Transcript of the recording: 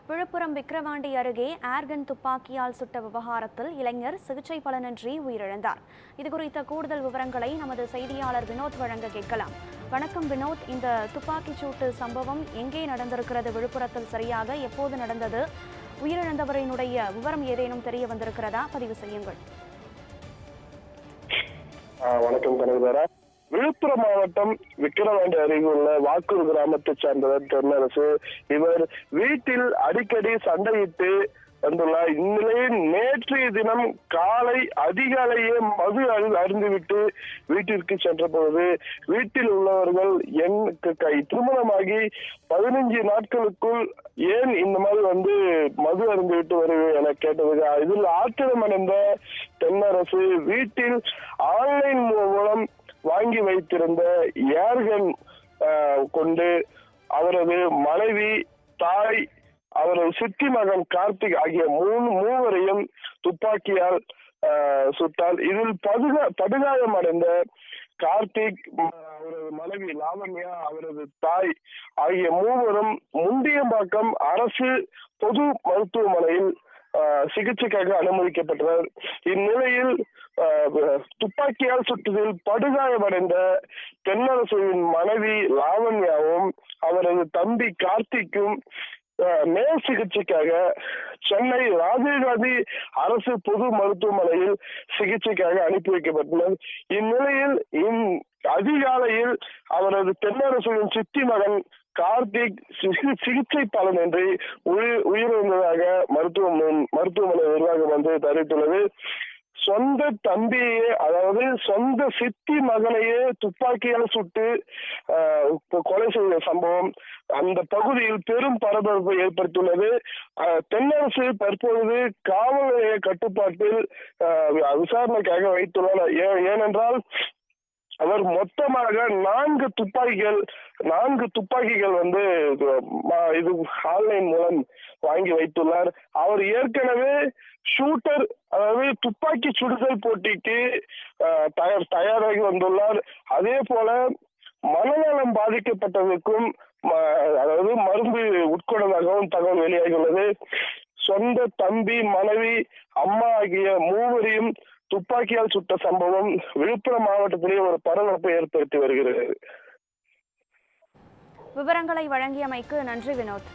விழுப்புரம் விக்கிரவாண்டி அருகே ஏர்கன் துப்பாக்கியால் சுட்ட விவகாரத்தில் இளைஞர் சிகிச்சை பலனின்றி உயிரிழந்தார். இதுகுறித்த கூடுதல் விவரங்களை நமது செய்தியாளர் வினோத் வழங்க கேட்கலாம். வணக்கம் வினோத், இந்த துப்பாக்கிச் சூட்டு சம்பவம் எங்கே நடந்திருக்கிறது? விழுப்புரத்தில் சரியாக எப்போது நடந்தது? உயிரிழந்தவரினுடைய விவரம் ஏதேனும் தெரிய வந்திருக்கிறதா? பதிவு செய்யுங்கள். வணக்கம் கனகதாரா. விழுப்புரம் மாவட்டம் விக்கிரவாண்டி அருகே உள்ள வாக்கூர் கிராமத்தை சேர்ந்தவர் தென்னரசு. இவர் வீட்டில் அடிக்கடி சண்டையிட்டு வந்துள்ளார். இந்நிலையில் நேற்றைய தினம் காலை அதிகாலையே மது அருந்துவிட்டு வீட்டிற்கு சென்ற பொழுது வீட்டில் உள்ளவர்கள் எனக்கு திருமணமாகி 15 நாட்களுக்குள் ஏன் இந்த மாதிரி மது அருந்துவிட்டு வருவேன் என கேட்டது. இதில் ஆத்திரமடைந்த தென்னரசு வீட்டில் ஆன்லைன் மூலம் வாங்கி வைத்திருந்த ஏர்கன் கொண்டு அவரது மனைவி, தாய், அவரது சித்தி மகன் கார்த்திக் ஆகிய மூவரையும் துப்பாக்கியால் சுட்டார். இதில் படுகாயம் அடைந்த கார்த்திக், அவரது மனைவி லாவண்யா, அவரது தாய் ஆகிய மூவரும் முண்டியம்பாக்கம் அரசு பொது மருத்துவமனையில் சிகிச்சைக்காக அனுமதிக்கப்பட்டனர். இந்நிலையில் துப்பாக்கியால் சுட்டதில் படுகாயமடைந்த தென்னரசுவின் மனைவி லாவண்யாவும் அவரது தம்பி கார்த்திக்கும் மேல் சிகிச்சைக்காக சென்னை ராஜீவ்காந்தி அரசு பொது மருத்துவமனையில் சிகிச்சைக்காக அனுப்பி வைக்கப்பட்டனர். இந்நிலையில் அதிகாலையில் அவரது தென்னரசுவின் சித்தி மகன் கார்த்திக் சிகிச்சை பலனின்றி உயிரிழந்ததாக மருத்துவமனை நிர்வாகம் தெரிவித்துள்ளது. சொந்த தம்பியே, அதாவது சொந்த சித்தி மகனையே துப்பாக்கியால் சுட்டு கொலை செய்த சம்பவம் அந்த பகுதியில் பெரும் பரபரப்பை ஏற்படுத்தியுள்ளது. தென்னரசு தற்பொழுது காவல் நிலைய கட்டுப்பாட்டில் விசாரணைக்காக வைத்துள்ளார். ஏனென்றால் அவர் மொத்தமாக 4 துப்பாக்கிகள் இது ஆன்லைன் மூலம் வாங்கி வைத்துள்ளார். அவர் ஏற்கனவே ஷூட்டர், அதாவது துப்பாக்கி சுடுதல் போட்டிக்கு தயாராகி வந்துள்ளார். அதே போல மனநலம் பாதிக்கப்பட்டதற்கும் அதாவது மருந்து உட்கொண்டதாகவும் தகவல் வெளியாகியுள்ளது. சொந்த தம்பி, மனைவி, அம்மா ஆகிய மூவரையும் துப்பாக்கியால் சுட்ட சம்பவம் விழுப்புரம் மாவட்டத்திலே ஒரு பரபரப்பை ஏற்படுத்தி வருகிறது. விவரங்களை வழங்கியமைக்கு நன்றி வினோத்.